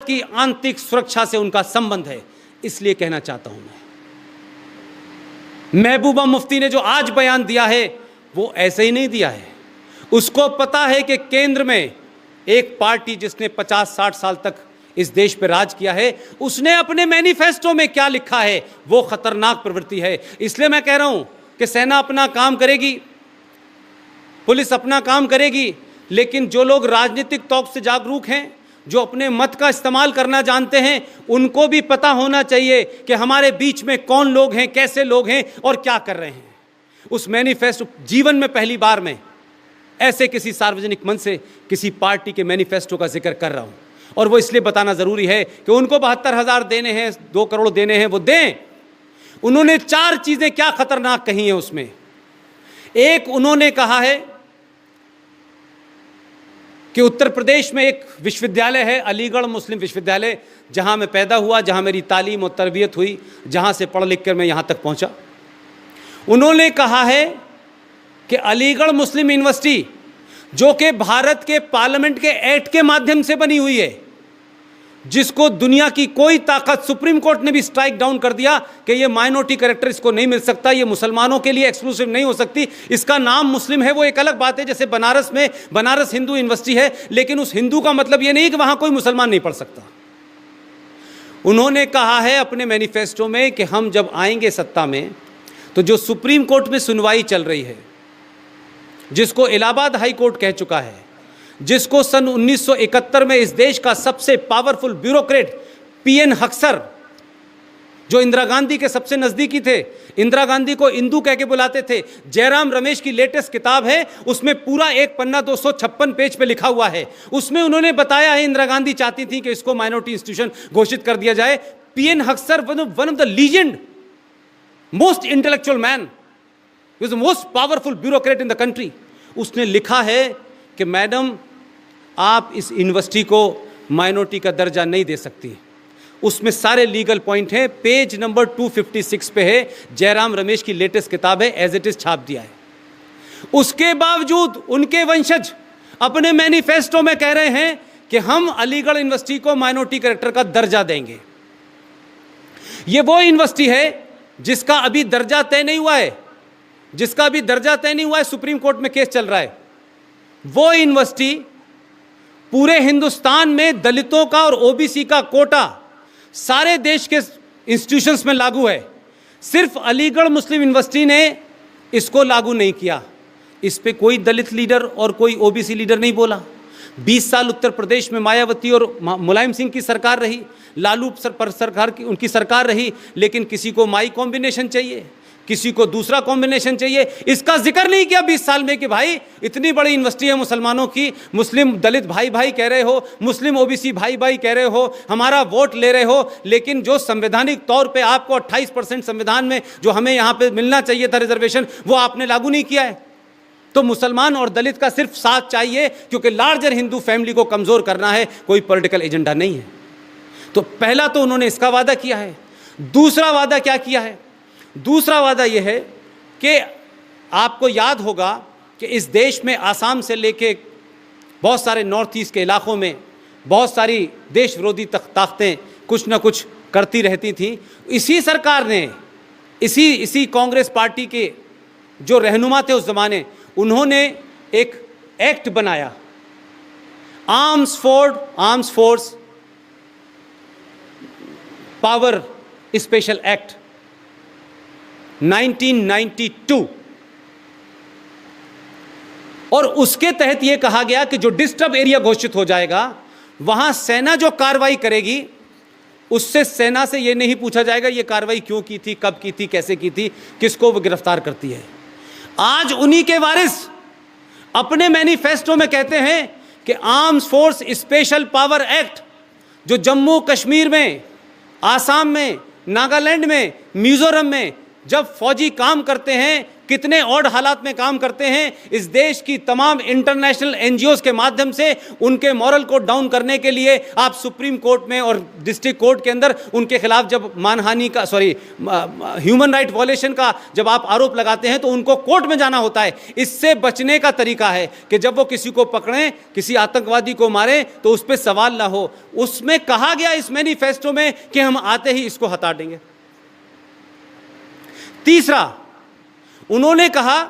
की आंतरिक सुरक्षा से उनका संबंध है। इसलिए कहना चाहता हूं मैं, महबूबा मुफ्ती ने जो आज बयान दिया है वो ऐसे ही नहीं दिया है। उसको पता है कि केंद्र में एक पार्टी जिसने 50-60 साल तक इस देश पर राज किया है, उसने अपने मैनिफेस्टो में क्या लिखा है वो खतरनाक प्रवृत्ति है। इसलिए मैं कह रहा हूं कि सेना अपना काम करेगी, पुलिस अपना काम करेगी, लेकिन जो लोग राजनीतिक तौर से जागरूक हैं, जो अपने मत का इस्तेमाल करना जानते हैं, उनको भी पता होना चाहिए कि हमारे बीच में कौन लोग हैं, कैसे लोग हैं और क्या कर रहे हैं। उस मैनिफेस्टो, जीवन में पहली बार में ऐसे किसी सार्वजनिक मंच से किसी पार्टी के मैनिफेस्टो का जिक्र कर रहा हूं, और वो इसलिए बताना जरूरी है कि उनको 72,000 देने हैं, 2 करोड़ देने हैं, वो दें। उन्होंने 4 चीजें क्या खतरनाक कही हैं उसमें। एक, उन्होंने कहा है कि उत्तर प्रदेश में एक विश्वविद्यालय है, अलीगढ़ मुस्लिम विश्वविद्यालय, जहां मैं पैदा हुआ, जहां मेरी तालीम और तरबियत हुई, जहां से पढ़ लिख कर मैं यहां तक पहुंचा। उन्होंने कहा है कि अलीगढ़ मुस्लिम यूनिवर्सिटी, जो कि भारत के पार्लियामेंट के एक्ट के माध्यम से बनी हुई है, जिसको दुनिया की कोई ताकत, सुप्रीम कोर्ट ने भी स्ट्राइक डाउन कर दिया कि ये माइनॉरिटी कैरेक्टर इसको नहीं मिल सकता, ये मुसलमानों के लिए एक्सक्लूसिव नहीं हो सकती, इसका नाम मुस्लिम है। वो एक अलग बात है, जैसे बनारस में बनारस हिंदू यूनिवर्सिटी है, लेकिन उस हिंदू का मतलब ये नहीं कि वहां कोई मुसलमान नहीं पढ़ सकता। उन्होंने कहा है अपने मैनिफेस्टो में कि हम जब आएंगे सत्ता में, तो जो सुप्रीम कोर्ट में सुनवाई चल रही है, जिसको इलाहाबाद हाई कोर्ट कह चुका है, जिसको सन 1971 में इस देश का सबसे पावरफुल ब्यूरोक्रेट पीएन हक्सर, जो इंदिरा गांधी के सबसे नजदीकी थे, इंदिरा गांधी को इंदू कह के बुलाते थे, जयराम रमेश की लेटेस्ट किताब है, उसमें पूरा एक पन्ना 256 पेज पे लिखा हुआ है। उसमें उन्होंने बताया है इंदिरा गांधी चाहती थी कि इसको माइनॉरिटी इंस्टीट्यूशन घोषित कर दिया जाए। PN Haksar one of the legend, most intellectual man, was the most powerful bureaucrat in the country। उसने लिखा है कि मैडम, आप इस यूनिवर्सिटी को माइनॉरिटी का दर्जा नहीं दे सकती। उसमें सारे लीगल पॉइंट हैं, पेज नंबर 256 पे है, जयराम रमेश की लेटेस्ट किताब है, एज इट इज छाप दिया है। उसके बावजूद उनके वंशज अपने मैनिफेस्टो में कह रहे हैं कि हम अलीगढ़ यूनिवर्सिटी को माइनॉरिटी कैरेक्टर का दर्जा देंगे। ये वो यूनिवर्सिटी है जिसका अभी दर्जा तय नहीं हुआ है, जिसका अभी दर्जा तय नहीं हुआ है, सुप्रीम कोर्ट में केस चल रहा है। वो यूनिवर्सिटी पूरे हिंदुस्तान में दलितों का और ओबीसी का कोटा सारे देश के इंस्टीट्यूशंस में लागू है। सिर्फ अलीगढ़ मुस्लिम यूनिवर्सिटी ने इसको लागू नहीं किया। इस पे कोई दलित लीडर और कोई ओबीसी लीडर नहीं बोला। 20 साल उत्तर प्रदेश में मायावती और मुलायम सिंह की सरकार रही, लालू सरकार की उनकी सरकार रही, लेकिन किसी को माई कॉम्बिनेशन चाहिए, किसी को दूसरा कॉम्बिनेशन चाहिए। इसका जिक्र नहीं किया 20 साल में कि भाई इतनी बड़ी यूनिवर्सिटी है मुसलमानों की, मुस्लिम दलित भाई भाई कह रहे हो, मुस्लिम ओबीसी भाई भाई कह रहे हो, हमारा वोट ले रहे हो, लेकिन जो संवैधानिक तौर पे आपको 28% संविधान में जो हमें यहाँ पे मिलना चाहिए था रिजर्वेशन, वो आपने लागू नहीं किया है। तो मुसलमान और दलित का सिर्फ साथ चाहिए, क्योंकि लार्जर हिंदू फैमिली को कमजोर करना है, कोई पॉलिटिकल एजेंडा नहीं है। तो पहला तो उन्होंने इसका वादा किया है। दूसरा वादा क्या किया है? दूसरा वादा यह है कि आपको याद होगा कि इस देश में आसाम से लेके बहुत सारे नॉर्थ ईस्ट के इलाकों में बहुत सारी देश विरोधी ताकतें कुछ ना कुछ करती रहती थी। इसी सरकार ने, इसी कांग्रेस पार्टी के जो रहनुमा थे उस जमाने, उन्होंने एक एक्ट बनाया, arms force power special act 1992, और उसके तहत यह कहा गया कि जो डिस्टर्ब एरिया घोषित हो जाएगा, वहां सेना जो कार्रवाई करेगी, उससे सेना से यह नहीं पूछा जाएगा ये कार्रवाई क्यों की थी, कब की थी, कैसे की थी, किसको वो गिरफ्तार करती है। आज उन्हीं के वारिस अपने मैनिफेस्टो में कहते हैं कि arms force special power act, जो जम्मू कश्मीर में, आसाम में, नागालैंड में, मिजोरम में जब फौजी काम करते हैं, कितने ऑड हालात में काम करते हैं, इस देश की तमाम इंटरनेशनल एनजीओज के माध्यम से उनके मॉरल को डाउन करने के लिए आप सुप्रीम कोर्ट में और डिस्ट्रिक्ट कोर्ट के अंदर उनके खिलाफ जब मानहानि का ह्यूमन राइट वॉयलेशन का जब आप आरोप लगाते हैं तो उनको कोर्ट में जाना होता है। इससे बचने का तरीका है कि जब वो किसी को पकड़ें, किसी आतंकवादी को मारें तो उस पर सवाल ना हो। उसमें कहा गया इस मैनिफेस्टो में कि हम आते ही इसको हटा देंगे। तीसरा, उन्होंने कहा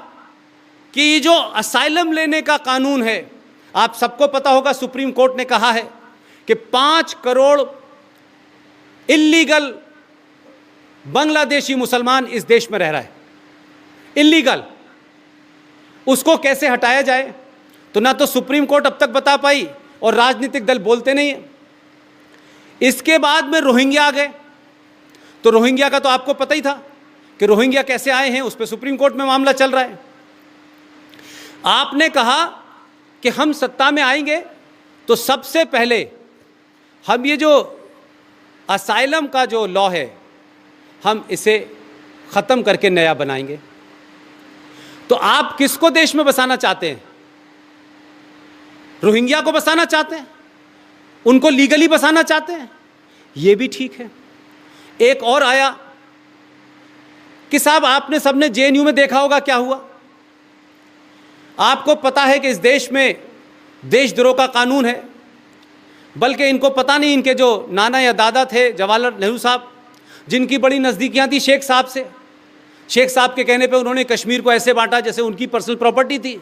कि ये जो असाइलम लेने का कानून है, आप सबको पता होगा सुप्रीम कोर्ट ने कहा है कि 5 करोड़ इल्लीगल बांग्लादेशी मुसलमान इस देश में रह रहा है, इल्लीगल। उसको कैसे हटाया जाए, तो ना तो सुप्रीम कोर्ट अब तक बता पाई और राजनीतिक दल बोलते नहीं है। इसके बाद में रोहिंग्या आ गए, तो रोहिंग्या का तो आपको पता ही था कि रोहिंग्या कैसे आए हैं, उस पर सुप्रीम कोर्ट में मामला चल रहा है। आपने कहा कि हम सत्ता में आएंगे तो सबसे पहले हम ये जो असाइलम का जो लॉ है हम इसे ख़त्म करके नया बनाएंगे। तो आप किसको देश में बसाना चाहते हैं? रोहिंग्या को बसाना चाहते हैं, उनको लीगली बसाना चाहते हैं, ये भी ठीक है। एक और आया कि साहब आपने सबने जेएनयू में देखा होगा क्या हुआ। आपको पता है कि इस देश में देशद्रोह का कानून है, बल्कि इनको पता नहीं, इनके जो नाना या दादा थे जवाहरलाल नेहरू साहब, जिनकी बड़ी नज़दीकियां थी शेख साहब से, शेख साहब के कहने पे उन्होंने कश्मीर को ऐसे बांटा जैसे उनकी पर्सनल प्रॉपर्टी थी।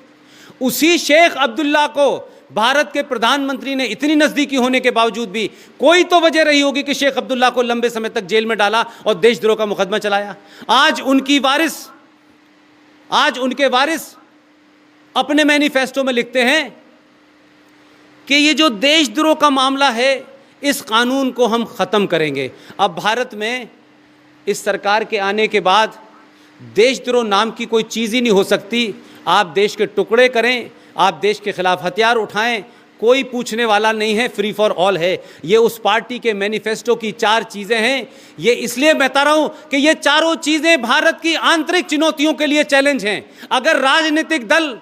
उसी शेख अब्दुल्ला को भारत के प्रधानमंत्री ने इतनी नज़दीकी होने के बावजूद भी कोई तो वजह रही होगी कि शेख अब्दुल्ला को लंबे समय तक जेल में डाला और देशद्रोह का मुकदमा चलाया। आज उनके वारिस अपने मैनिफेस्टो में लिखते हैं कि ये जो देशद्रोह का मामला है, इस कानून को हम ख़त्म करेंगे। अब भारत में इस सरकार के आने के बाद देशद्रोह नाम की कोई चीज़ ही नहीं हो सकती। आप देश के टुकड़े करें, आप देश के खिलाफ हथियार उठाएं, कोई पूछने वाला नहीं है, फ्री फॉर ऑल है। ये उस पार्टी के मैनिफेस्टो की 4 चीज़ें हैं। ये इसलिए बता रहा हूं कि ये चारों चीज़ें भारत की आंतरिक चुनौतियों के लिए चैलेंज हैं। अगर राजनीतिक दल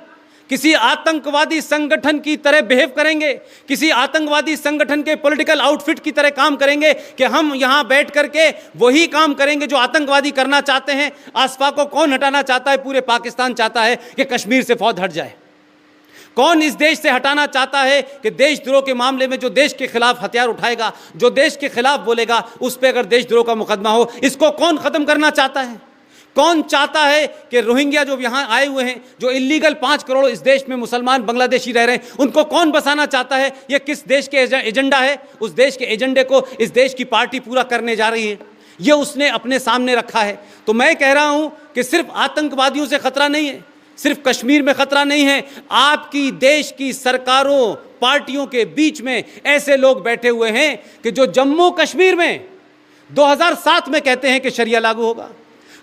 किसी आतंकवादी संगठन की तरह बिहेव करेंगे, किसी आतंकवादी संगठन के पॉलिटिकल आउटफिट की तरह काम करेंगे कि हम यहां बैठ करके वही काम करेंगे जो आतंकवादी करना चाहते हैं। आसफा को कौन हटाना चाहता है? पूरे पाकिस्तान चाहता है कि कश्मीर से फौज हट जाए। कौन इस देश से हटाना चाहता है कि देशद्रोह के मामले में जो देश के खिलाफ हथियार उठाएगा, जो देश के खिलाफ बोलेगा, उस पर अगर देशद्रोह का मुकदमा हो, इसको कौन खत्म करना चाहता है? कौन चाहता है कि रोहिंग्या जो यहाँ आए हुए हैं, जो इलीगल 5 करोड़ इस देश में मुसलमान बांग्लादेशी रह रहे हैं, उनको कौन बसाना चाहता है? ये किस देश के एजेंडा है? उस देश के एजेंडे को इस देश की पार्टी पूरा करने जा रही है, ये उसने अपने सामने रखा है। तो मैं कह रहा हूं कि सिर्फ आतंकवादियों से खतरा नहीं है, सिर्फ कश्मीर में खतरा नहीं है, आपकी देश की सरकारों, पार्टियों के बीच में ऐसे लोग बैठे हुए हैं कि जो जम्मू कश्मीर में 2007 में कहते हैं कि शरिया लागू होगा।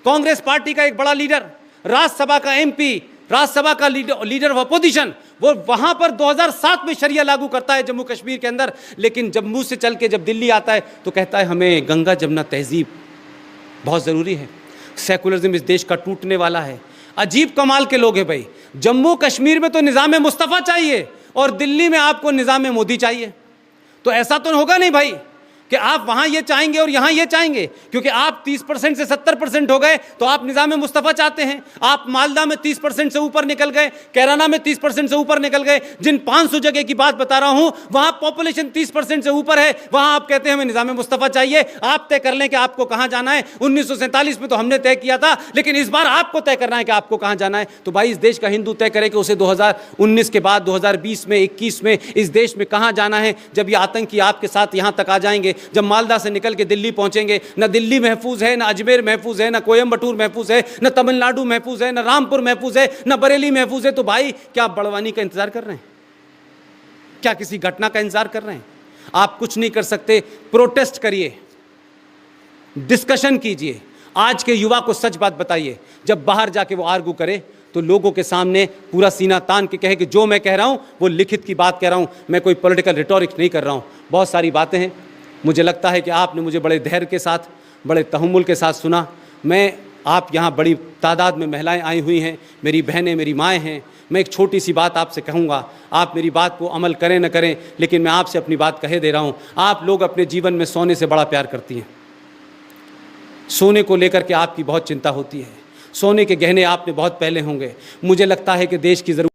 कांग्रेस पार्टी का एक बड़ा लीडर, राज्यसभा का एमपी, राज्यसभा का लीडर ऑफ अपोजिशन, वो वहां पर 2007 में शरिया लागू करता है जम्मू कश्मीर के अंदर, लेकिन जम्मू से चल के जब दिल्ली आता है तो कहता है हमें गंगा जमुना तहजीब बहुत ज़रूरी है, सेकुलरिज्म इस देश का टूटने वाला है। अजीब कमाल के लोग हैं भाई। जम्मू कश्मीर में तो निज़ाम मुस्तफ़ा चाहिए और दिल्ली में आपको निज़ाम मोदी चाहिए। तो ऐसा तो होगा नहीं भाई कि आप वहाँ ये चाहेंगे और यहाँ ये चाहेंगे, क्योंकि आप 30% से 70% हो गए तो आप निज़ाम मुस्तफ़ा चाहते हैं। आप मालदा में 30% से ऊपर निकल गए, कैराना में 30% से ऊपर निकल गए। जिन 500 जगह की बात बता रहा हूँ वहाँ पॉपुलेशन 30% से ऊपर है, वहाँ आप कहते हैं हमें निज़ाम मुस्तफ़ा चाहिए। आप तय कर लें कि आपको कहाँ जाना है। 1947 में तो हमने तय किया था, लेकिन इस बार आपको तय करना है कि आपको कहाँ जाना है। तो भाई इस देश का हिंदू तय करे कि उसे 2019 के बाद 2020 में 21 में इस देश में कहाँ जाना है। जब ये आतंकी आपके साथ यहाँ तक आ जाएंगे, जब मालदा से निकल के दिल्ली पहुंचेंगे, ना दिल्ली महफूज है, ना अजमेर महफूज है, ना कोयम्बटूर महफूज है, ना तमिलनाडु महफूज है, ना रामपुर महफूज है, ना बरेली महफूज है। तो भाई क्या आप बड़वानी का इंतजार कर रहे हैं? क्या किसी घटना का इंतजार कर रहे हैं? आप कुछ नहीं कर सकते। प्रोटेस्ट करिए, डिस्कशन कीजिए। आज के युवा को सच बात बताइए। जब बाहर जाके वो आर्गू करे तो लोगों के सामने पूरा सीना तान के कहे कि जो मैं कह रहा हूं वो लिखित की बात कह रहा हूं, मैं कोई पॉलिटिकल रिटोरिक्स नहीं कर रहा हूं। बहुत सारी बातें हैं। मुझे लगता है कि आपने मुझे बड़े धैर्य के साथ, बड़े तहम्मुल के साथ सुना। मैं आप यहाँ बड़ी तादाद में महिलाएं आई हुई हैं, मेरी बहनें, मेरी माएँ हैं। मैं एक छोटी सी बात आपसे कहूँगा, आप मेरी बात को अमल करें न करें, लेकिन मैं आपसे अपनी बात कहे दे रहा हूँ। आप लोग अपने जीवन में सोने से बड़ा प्यार करती हैं। सोने को लेकर के आपकी बहुत चिंता होती है। सोने के गहने आपने बहुत पहले होंगे। मुझे लगता है कि देश की ज़रूरत